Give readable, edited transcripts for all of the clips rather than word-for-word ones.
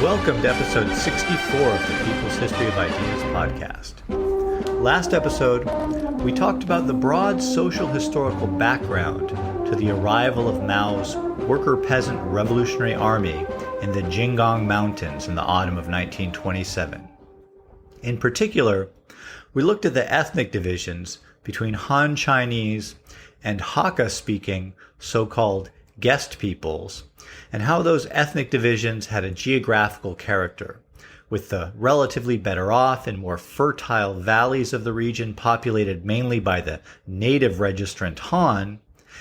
Welcome to episode 64 of the People's History of Ideas podcast. Last episode, we talked about the broad social historical background to the arrival of Mao's worker-peasant revolutionary army in the Jinggang Mountains in the autumn of 1927. In particular, we looked at the ethnic divisions between Han Chinese and Hakka-speaking so-called guest peoples, and how those ethnic divisions had a geographical character, with the relatively better off and more fertile valleys of the region populated mainly by the native registrant Han,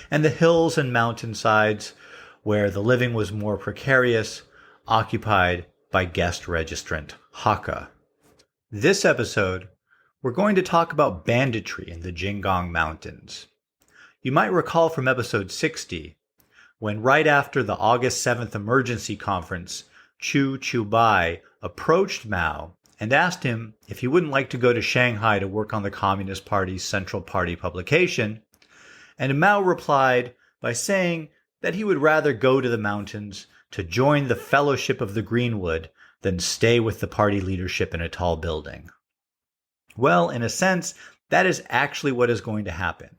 and the hills and mountainsides where the living was more precarious, occupied by guest registrant Hakka. This episode, we're going to talk about banditry in the Jinggang Mountains. You might recall from episode 60, when right after the August 7th emergency conference, Qiubai approached Mao and asked him if he wouldn't like to go to Shanghai to work on the Communist Party's Central Party publication, and Mao replied by saying that he would rather go to the mountains to join the Fellowship of the Greenwood than stay with the party leadership in a tall building. Well, in a sense, that is actually what is going to happen.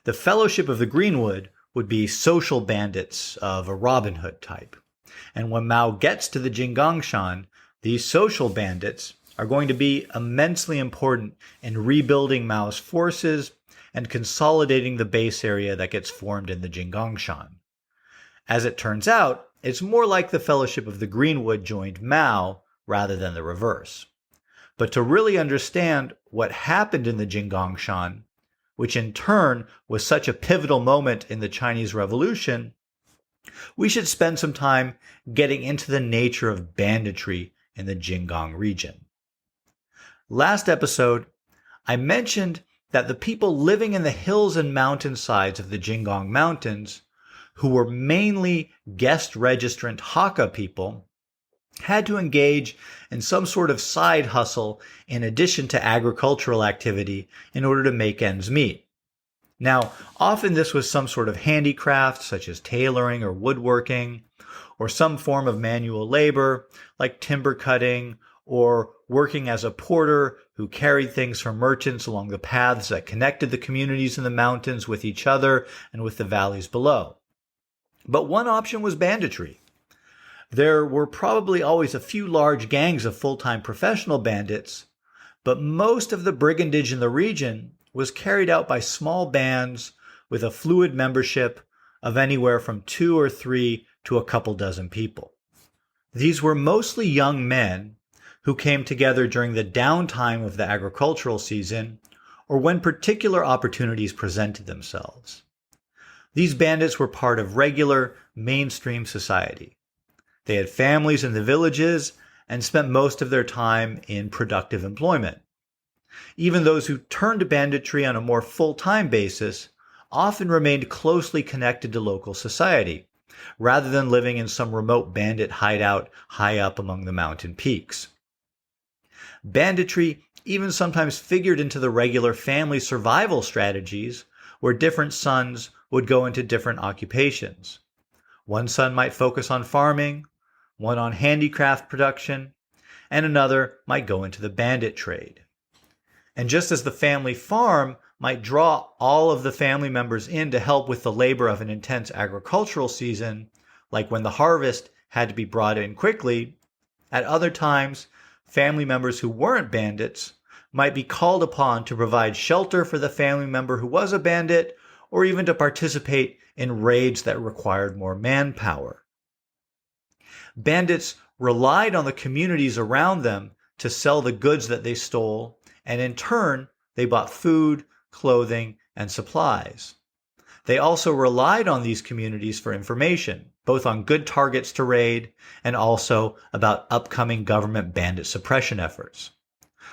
The Fellowship of the Greenwood would be social bandits of a Robin Hood type. And when Mao gets to the Jinggangshan, these social bandits are going to be immensely important in rebuilding Mao's forces and consolidating the base area that gets formed in the Jinggangshan. As it turns out, it's more like the Fellowship of the Greenwood joined Mao rather than the reverse. But to really understand what happened in the Jinggangshan, which in turn was such a pivotal moment in the Chinese Revolution, we should spend some time getting into the nature of banditry in the Jinggang region. Last episode, I mentioned that the people living in the hills and mountainsides of the Jinggang Mountains, who were mainly guest registrant Hakka people, had to engage in some sort of side hustle in addition to agricultural activity in order to make ends meet. Now, often this was some sort of handicraft such as tailoring or woodworking, or some form of manual labor like timber cutting, or working as a porter who carried things for merchants along the paths that connected the communities in the mountains with each other and with the valleys below. But one option was banditry. There were probably always a few large gangs of full-time professional bandits, but most of the brigandage in the region was carried out by small bands with a fluid membership of anywhere from 2 or 3 to a couple dozen people. These were mostly young men who came together during the downtime of the agricultural season or when particular opportunities presented themselves. These bandits were part of regular, mainstream society. They had families in the villages and spent most of their time in productive employment. Even those who turned to banditry on a more full-time basis often remained closely connected to local society, rather than living in some remote bandit hideout high up among the mountain peaks. Banditry even sometimes figured into the regular family survival strategies where different sons would go into different occupations. One son might focus on farming, one on handicraft production, and another might go into the bandit trade. And just as the family farm might draw all of the family members in to help with the labor of an intense agricultural season, like when the harvest had to be brought in quickly, at other times, family members who weren't bandits might be called upon to provide shelter for the family member who was a bandit, or even to participate in raids that required more manpower. Bandits relied on the communities around them to sell the goods that they stole, and in turn, they bought food, clothing, and supplies. They also relied on these communities for information, both on good targets to raid and also about upcoming government bandit suppression efforts.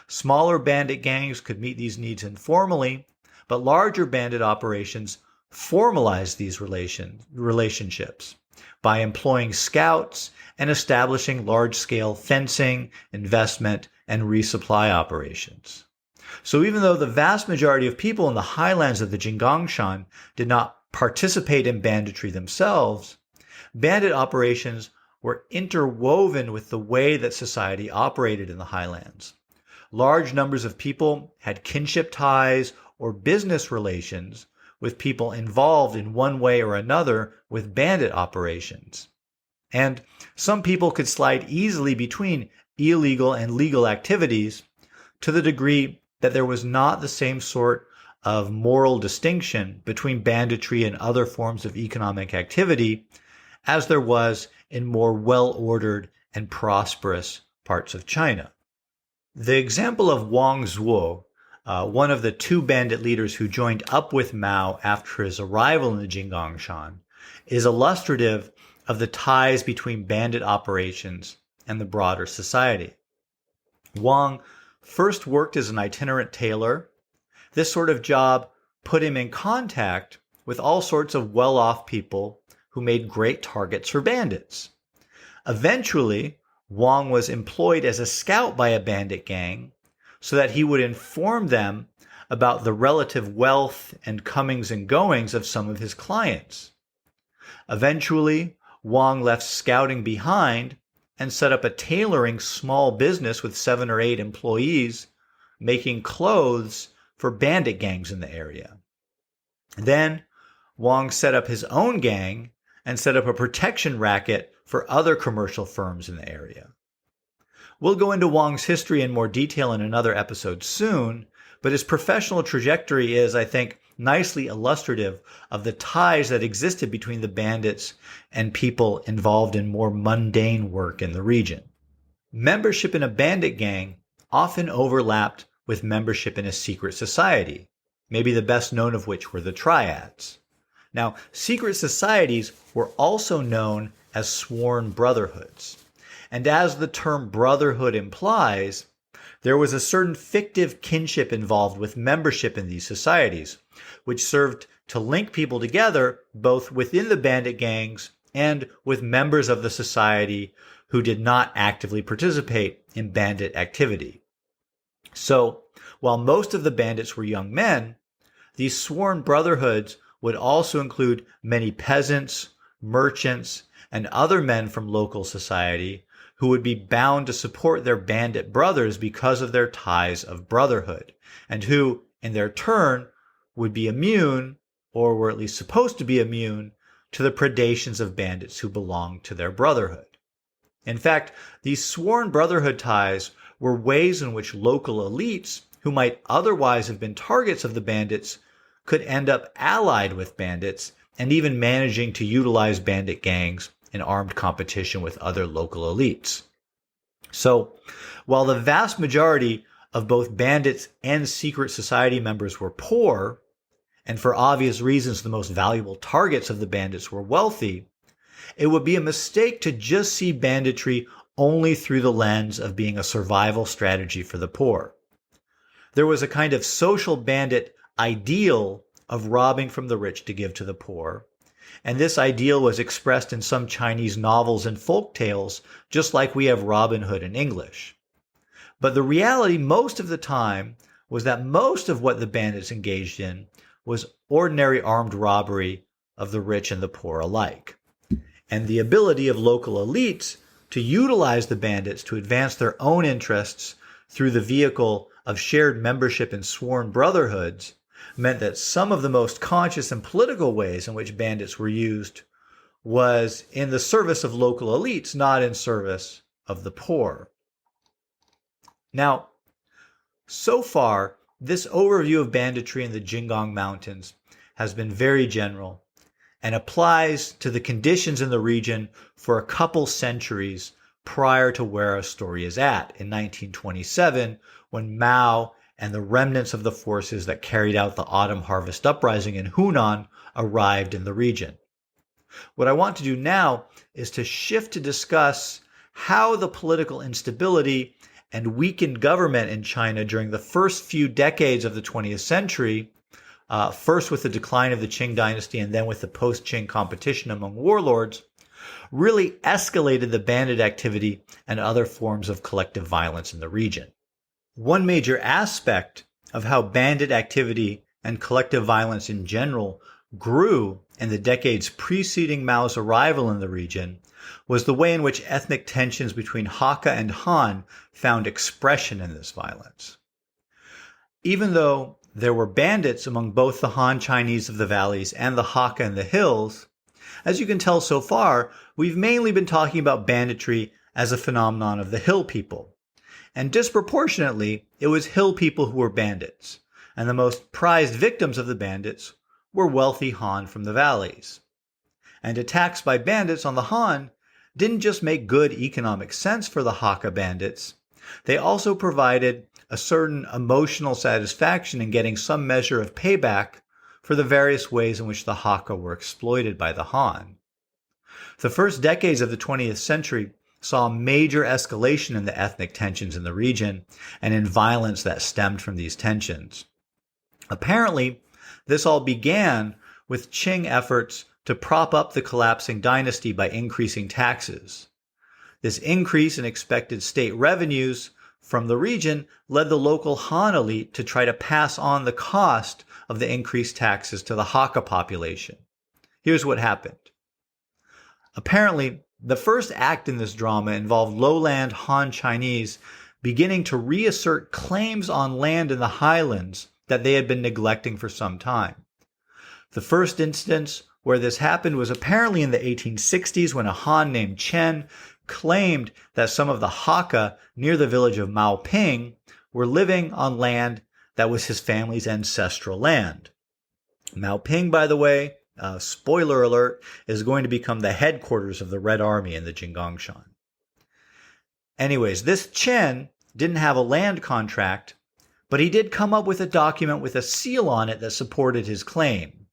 Smaller bandit gangs could meet these needs informally, but larger bandit operations formalized these relationships by employing scouts and establishing large-scale fencing, investment, and resupply operations. So even though the vast majority of people in the highlands of the Jinggangshan did not participate in banditry themselves, bandit operations were interwoven with the way that society operated in the highlands. Large numbers of people had kinship ties or business relations with people involved in one way or another with bandit operations. And some people could slide easily between illegal and legal activities to the degree that there was not the same sort of moral distinction between banditry and other forms of economic activity as there was in more well-ordered and prosperous parts of China. The example of Wang Zuo, one of the two bandit leaders who joined up with Mao after his arrival in the Jinggangshan, is illustrative of the ties between bandit operations and the broader society. Wang first worked as an itinerant tailor. This sort of job put him in contact with all sorts of well-off people who made great targets for bandits. Eventually, Wang was employed as a scout by a bandit gang so that he would inform them about the relative wealth and comings and goings of some of his clients. Eventually, Wang left scouting behind and set up a tailoring small business with 7 or 8 employees, making clothes for bandit gangs in the area. Then, Wang set up his own gang and set up a protection racket for other commercial firms in the area. We'll go into Wang's history in more detail in another episode soon, but his professional trajectory is, I think, nicely illustrative of the ties that existed between the bandits and people involved in more mundane work in the region. Membership in a bandit gang often overlapped with membership in a secret society, maybe the best known of which were the triads. Now, secret societies were also known as sworn brotherhoods. And as the term brotherhood implies, there was a certain fictive kinship involved with membership in these societies, which served to link people together both within the bandit gangs and with members of the society who did not actively participate in bandit activity. So, while most of the bandits were young men, these sworn brotherhoods would also include many peasants, merchants, and other men from local society who would be bound to support their bandit brothers because of their ties of brotherhood, and who, in their turn, would be immune, or were at least supposed to be immune, to the predations of bandits who belonged to their brotherhood. In fact, these sworn brotherhood ties were ways in which local elites, who might otherwise have been targets of the bandits, could end up allied with bandits and even managing to utilize bandit gangs in armed competition with other local elites. So, while the vast majority of both bandits and secret society members were poor, and for obvious reasons the most valuable targets of the bandits were wealthy, it would be a mistake to just see banditry only through the lens of being a survival strategy for the poor. There was a kind of social bandit ideal of robbing from the rich to give to the poor, and this ideal was expressed in some Chinese novels and folk tales, just like we have Robin Hood in English. But the reality most of the time was that most of what the bandits engaged in was ordinary armed robbery of the rich and the poor alike. And the ability of local elites to utilize the bandits to advance their own interests through the vehicle of shared membership in sworn brotherhoods meant that some of the most conscious and political ways in which bandits were used was in the service of local elites, not in service of the poor. Now, so far, this overview of banditry in the Jinggang Mountains has been very general and applies to the conditions in the region for a couple centuries prior to where our story is at in 1927, when Mao and the remnants of the forces that carried out the Autumn Harvest Uprising in Hunan arrived in the region. What I want to do now is to shift to discuss how the political instability and weakened government in China during the first few decades of the 20th century, first with the decline of the Qing dynasty and then with the post-Qing competition among warlords, really escalated the bandit activity and other forms of collective violence in the region. One major aspect of how bandit activity and collective violence in general grew in the decades preceding Mao's arrival in the region was the way in which ethnic tensions between Hakka and Han found expression in this violence. Even though there were bandits among both the Han Chinese of the valleys and the Hakka in the hills, as you can tell so far, we've mainly been talking about banditry as a phenomenon of the hill people. And disproportionately, it was hill people who were bandits, and the most prized victims of the bandits were wealthy Han from the valleys. And attacks by bandits on the Han didn't just make good economic sense for the Hakka bandits, they also provided a certain emotional satisfaction in getting some measure of payback for the various ways in which the Hakka were exploited by the Han. The first decades of the 20th century saw a major escalation in the ethnic tensions in the region and in violence that stemmed from these tensions. Apparently, this all began with Qing efforts to prop up the collapsing dynasty by increasing taxes. This increase in expected state revenues from the region led the local Han elite to try to pass on the cost of the increased taxes to the Hakka population. Here's what happened. Apparently, the first act in this drama involved lowland Han Chinese beginning to reassert claims on land in the highlands that they had been neglecting for some time. The first instance where this happened was apparently in the 1860s when a Han named Chen claimed that some of the Hakka near the village of Maoping were living on land that was his family's ancestral land. Maoping, by the way, spoiler alert, is going to become the headquarters of the Red Army in the Jinggangshan. Anyways, this Chen didn't have a land contract, but he did come up with a document with a seal on it that supported his claim.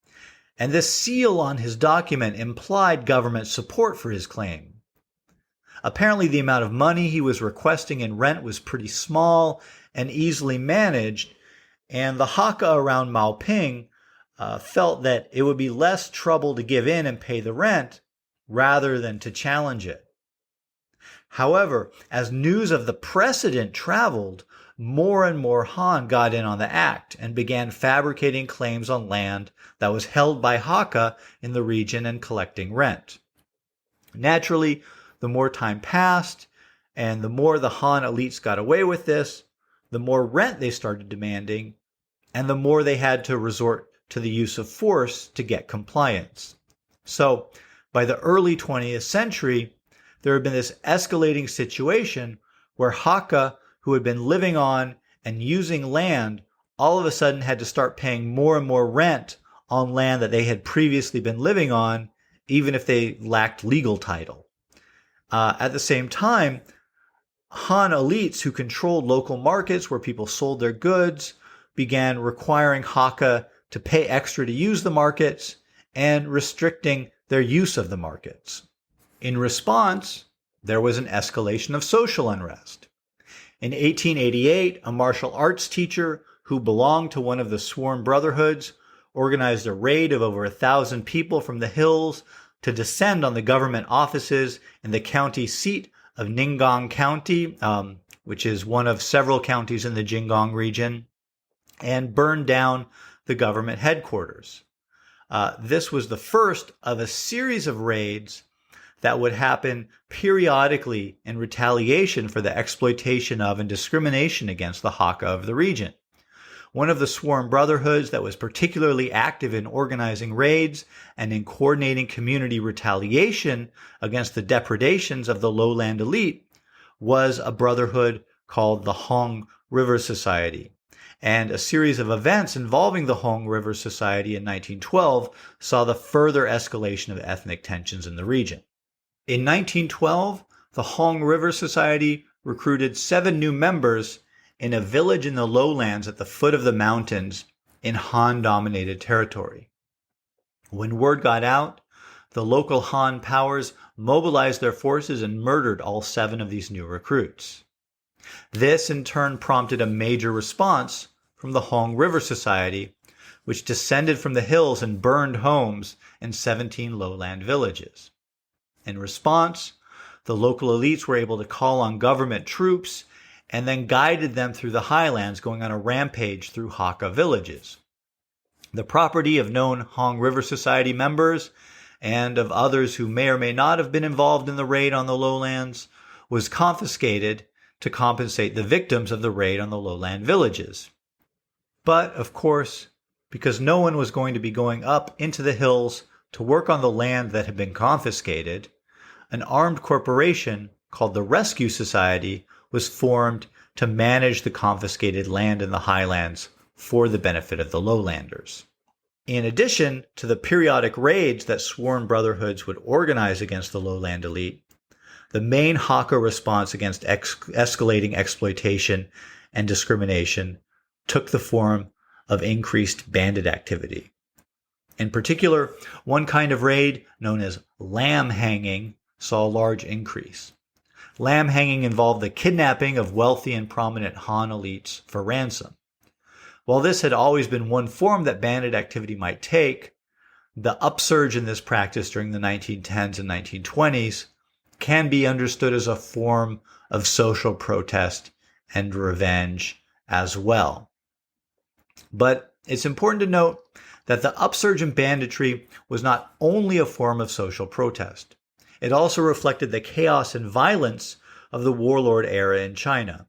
And this seal on his document implied government support for his claim. Apparently, the amount of money he was requesting in rent was pretty small and easily managed, and the Hakka around Maoping felt that it would be less trouble to give in and pay the rent rather than to challenge it. However, as news of the precedent traveled, more and more Han got in on the act and began fabricating claims on land that was held by Hakka in the region and collecting rent. Naturally, the more time passed, and the more the Han elites got away with this, the more rent they started demanding, and the more they had to resort to the use of force to get compliance. So, by the early 20th century, there had been this escalating situation where Hakka, who had been living on and using land, all of a sudden had to start paying more and more rent on land that they had previously been living on, even if they lacked legal title. At the same time, Han elites who controlled local markets where people sold their goods began requiring Hakka to pay extra to use the markets and restricting their use of the markets. In response, there was an escalation of social unrest. In 1888, a martial arts teacher who belonged to one of the sworn brotherhoods organized a raid of over 1,000 people from the hills to descend on the government offices in the county seat of Ninggang County, which is one of several counties in the Jinggang region, and burn down the government headquarters. This was the first of a series of raids that would happen periodically in retaliation for the exploitation of and discrimination against the Hakka of the region. One of the sworn brotherhoods that was particularly active in organizing raids and in coordinating community retaliation against the depredations of the lowland elite was a brotherhood called the Hong River Society. And a series of events involving the Hong River Society in 1912 saw the further escalation of ethnic tensions in the region. In 1912, the Hong River Society recruited 7 new members in a village in the lowlands at the foot of the mountains in Han-dominated territory. When word got out, the local Han powers mobilized their forces and murdered all 7 of these new recruits. This, in turn, prompted a major response from the Hong River Society, which descended from the hills and burned homes in 17 lowland villages. In response, the local elites were able to call on government troops and then guided them through the highlands, going on a rampage through Hakka villages. The property of known Hong River Society members and of others who may or may not have been involved in the raid on the lowlands, was confiscated to compensate the victims of the raid on the lowland villages. But, of course, because no one was going to be going up into the hills to work on the land that had been confiscated, an armed corporation called the Rescue Society was formed to manage the confiscated land in the highlands for the benefit of the lowlanders. In addition to the periodic raids that sworn brotherhoods would organize against the lowland elite, the main Hakka response against escalating exploitation and discrimination took the form of increased bandit activity. In particular, one kind of raid, known as lamb hanging, saw a large increase. Lamb hanging involved the kidnapping of wealthy and prominent Han elites for ransom. While this had always been one form that bandit activity might take, the upsurge in this practice during the 1910s and 1920s can be understood as a form of social protest and revenge as well. But it's important to note that the upsurge in banditry was not only a form of social protest. It also reflected the chaos and violence of the warlord era in China.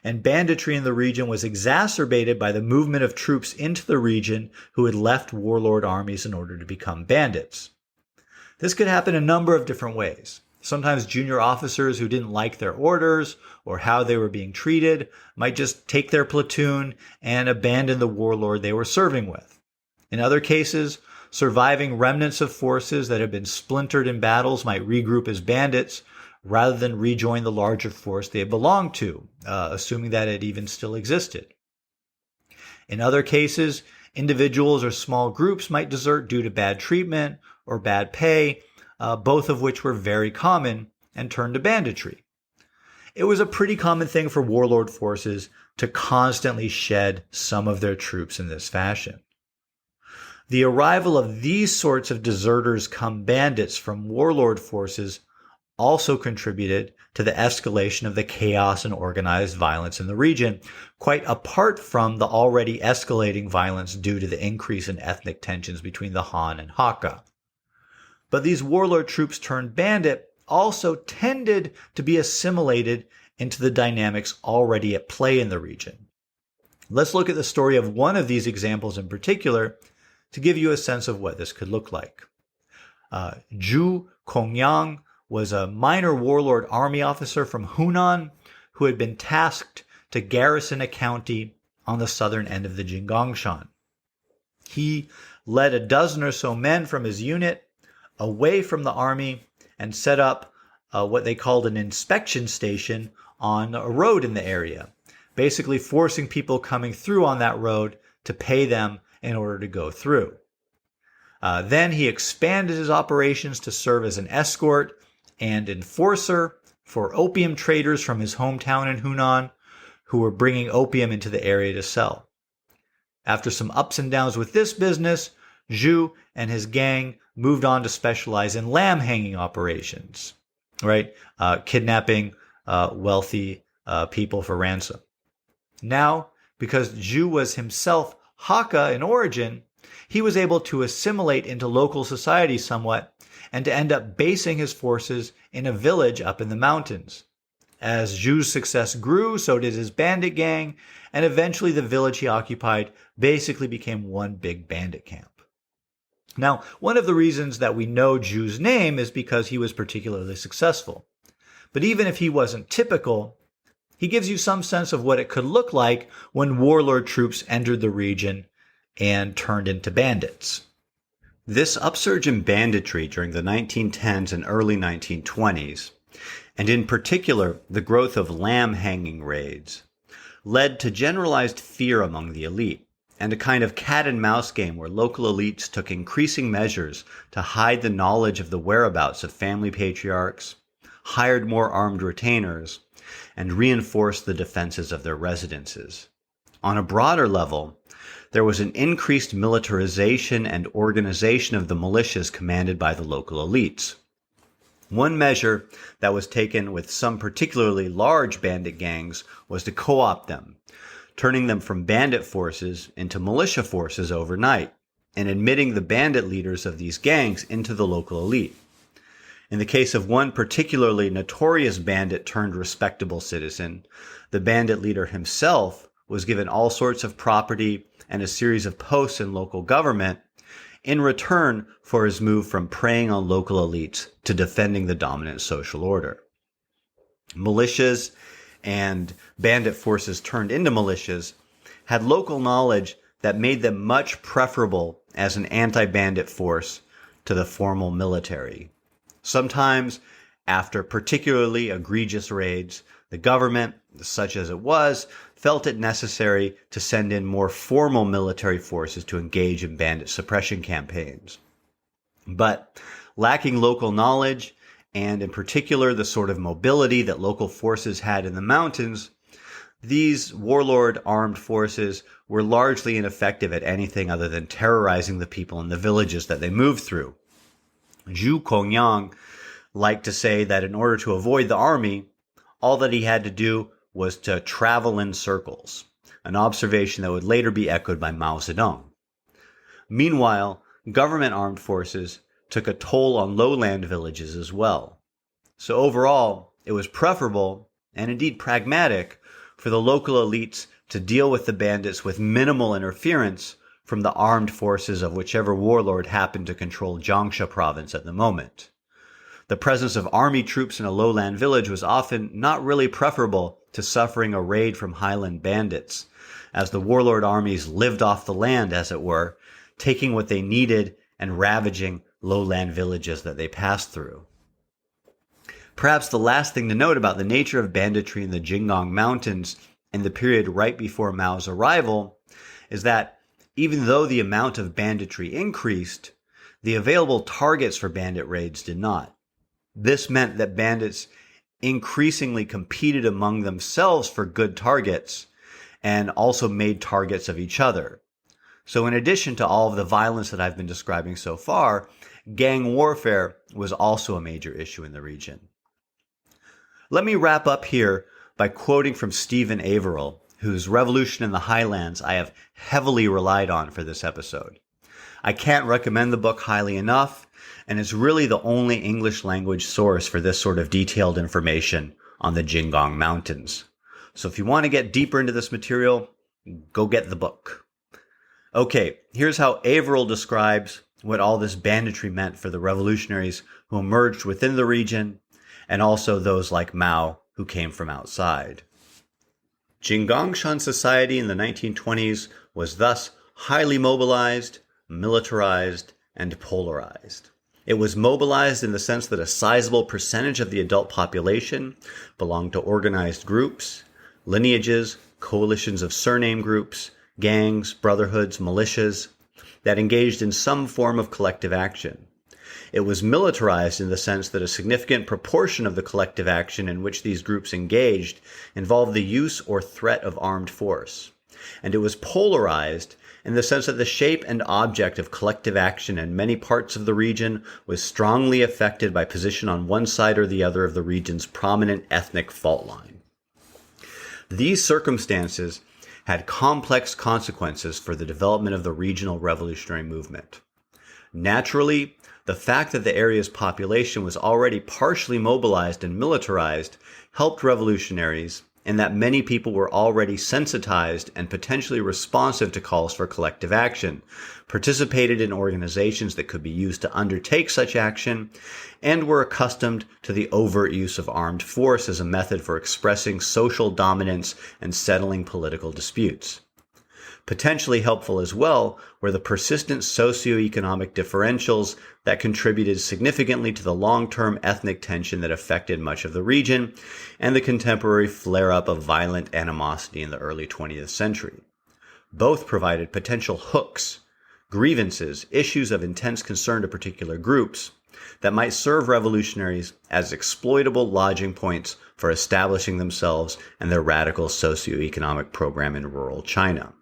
And banditry in the region was exacerbated by the movement of troops into the region who had left warlord armies in order to become bandits. This could happen a number of different ways. Sometimes junior officers who didn't like their orders or how they were being treated might just take their platoon and abandon the warlord they were serving with. In other cases, surviving remnants of forces that had been splintered in battles might regroup as bandits rather than rejoin the larger force they belonged to, assuming that it even still existed. In other cases, individuals or small groups might desert due to bad treatment or bad pay, both of which were very common, and turn to banditry. It was a pretty common thing for warlord forces to constantly shed some of their troops in this fashion. The arrival of these sorts of deserters come bandits from warlord forces also contributed to the escalation of the chaos and organized violence in the region, quite apart from the already escalating violence due to the increase in ethnic tensions between the Han and Hakka. But these warlord troops turned bandit also tended to be assimilated into the dynamics already at play in the region. Let's look at the story of one of these examples in particular to give you a sense of what this could look like. Zhu Kongyang was a minor warlord army officer from Hunan who had been tasked to garrison a county on the southern end of the Jinggangshan. He led a dozen or so men from his unit away from the army and set up what they called an inspection station on a road in the area, basically forcing people coming through on that road to pay them in order to go through. Then he expanded his operations to serve as an escort and enforcer for opium traders from his hometown in Hunan who were bringing opium into the area to sell. After some ups and downs with this business, Zhu and his gang moved on to specialize in lamb hanging operations, right? Kidnapping wealthy people for ransom. Now, because Zhu was himself Hakka in origin, he was able to assimilate into local society somewhat and to end up basing his forces in a village up in the mountains. As Zhu's success grew, so did his bandit gang, and eventually the village he occupied basically became one big bandit camp. Now, one of the reasons that we know Zhu's name is because he was particularly successful. But even if he wasn't typical, he gives you some sense of what it could look like when warlord troops entered the region and turned into bandits. This upsurge in banditry during the 1910s and early 1920s, and in particular the growth of lamb hanging raids, led to generalized fear among the elite, and a kind of cat and mouse game where local elites took increasing measures to hide the knowledge of the whereabouts of family patriarchs, hired more armed retainers, and reinforced the defenses of their residences. On a broader level, there was an increased militarization and organization of the militias commanded by the local elites. One measure that was taken with some particularly large bandit gangs was to co-opt them, turning them from bandit forces into militia forces overnight, and admitting the bandit leaders of these gangs into the local elite. In the case of one particularly notorious bandit turned respectable citizen, the bandit leader himself was given all sorts of property and a series of posts in local government in return for his move from preying on local elites to defending the dominant social order. Militias and bandit forces turned into militias had local knowledge that made them much preferable as an anti-bandit force to the formal military. Sometimes, after particularly egregious raids, the government, such as it was, felt it necessary to send in more formal military forces to engage in bandit suppression campaigns. But lacking local knowledge, and in particular the sort of mobility that local forces had in the mountains, these warlord armed forces were largely ineffective at anything other than terrorizing the people in the villages that they moved through. Zhu Kongyang liked to say that in order to avoid the army, all that he had to do was to travel in circles, an observation that would later be echoed by Mao Zedong. Meanwhile, government armed forces took a toll on lowland villages as well. So overall, it was preferable, and indeed pragmatic, for the local elites to deal with the bandits with minimal interference from the armed forces of whichever warlord happened to control Jiangxia province at the moment. The presence of army troops in a lowland village was often not really preferable to suffering a raid from highland bandits, as the warlord armies lived off the land, as it were, taking what they needed and ravaging lowland villages that they passed through. Perhaps the last thing to note about the nature of banditry in the Jinggang Mountains in the period right before Mao's arrival is that even though the amount of banditry increased, the available targets for bandit raids did not. This meant that bandits increasingly competed among themselves for good targets and also made targets of each other. So in addition to all of the violence that I've been describing so far, gang warfare was also a major issue in the region. Let me wrap up here by quoting from Stephen Averill, whose Revolution in the Highlands I have heavily relied on for this episode. I can't recommend the book highly enough, and it's really the only English language source for this sort of detailed information on the Jinggang Mountains. So if you want to get deeper into this material, go get the book. Okay, here's how Averill describes what all this banditry meant for the revolutionaries who emerged within the region, and also those like Mao who came from outside. Jinggangshan society in the 1920s was thus highly mobilized, militarized, and polarized. It was mobilized in the sense that a sizable percentage of the adult population belonged to organized groups, lineages, coalitions of surname groups, gangs, brotherhoods, militias that engaged in some form of collective action. It was militarized in the sense that a significant proportion of the collective action in which these groups engaged involved the use or threat of armed force. And it was polarized in the sense that the shape and object of collective action in many parts of the region was strongly affected by position on one side or the other of the region's prominent ethnic fault line. These circumstances had complex consequences for the development of the regional revolutionary movement. Naturally, the fact that the area's population was already partially mobilized and militarized helped revolutionaries in that many people were already sensitized and potentially responsive to calls for collective action, participated in organizations that could be used to undertake such action, and were accustomed to the overt use of armed force as a method for expressing social dominance and settling political disputes. Potentially helpful as well were the persistent socioeconomic differentials that contributed significantly to the long-term ethnic tension that affected much of the region and the contemporary flare-up of violent animosity in the early 20th century. Both provided potential hooks, grievances, issues of intense concern to particular groups that might serve revolutionaries as exploitable lodging points for establishing themselves and their radical socioeconomic program in rural China.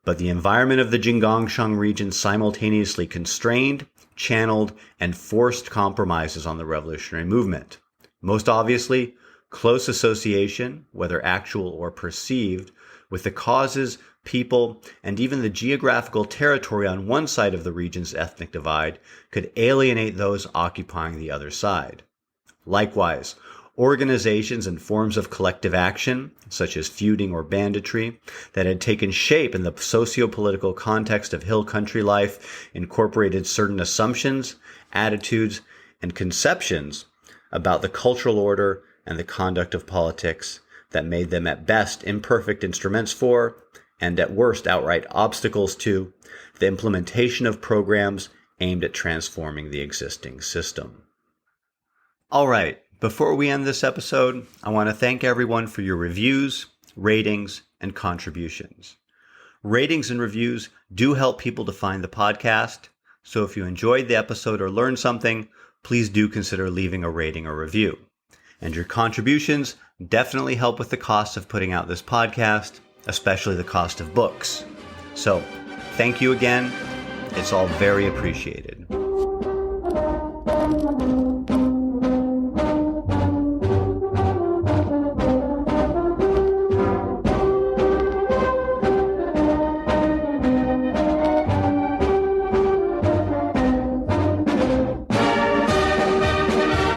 But the environment of the Jinggangshan region simultaneously constrained, channeled, and forced compromises on the revolutionary movement. Most obviously, close association, whether actual or perceived, with the causes people, and even the geographical territory on one side of the region's ethnic divide could alienate those occupying the other side. Likewise, organizations and forms of collective action, such as feuding or banditry, that had taken shape in the socio-political context of hill country life incorporated certain assumptions, attitudes, and conceptions about the cultural order and the conduct of politics that made them at best imperfect instruments for, and at worst outright obstacles to, the implementation of programs aimed at transforming the existing system. All right, before we end this episode, I want to thank everyone for your reviews, ratings, and contributions. Ratings and reviews do help people to find the podcast, so if you enjoyed the episode or learned something, please do consider leaving a rating or review. And your contributions definitely help with the cost of putting out this podcast, especially the cost of books. So, thank you again. It's all very appreciated.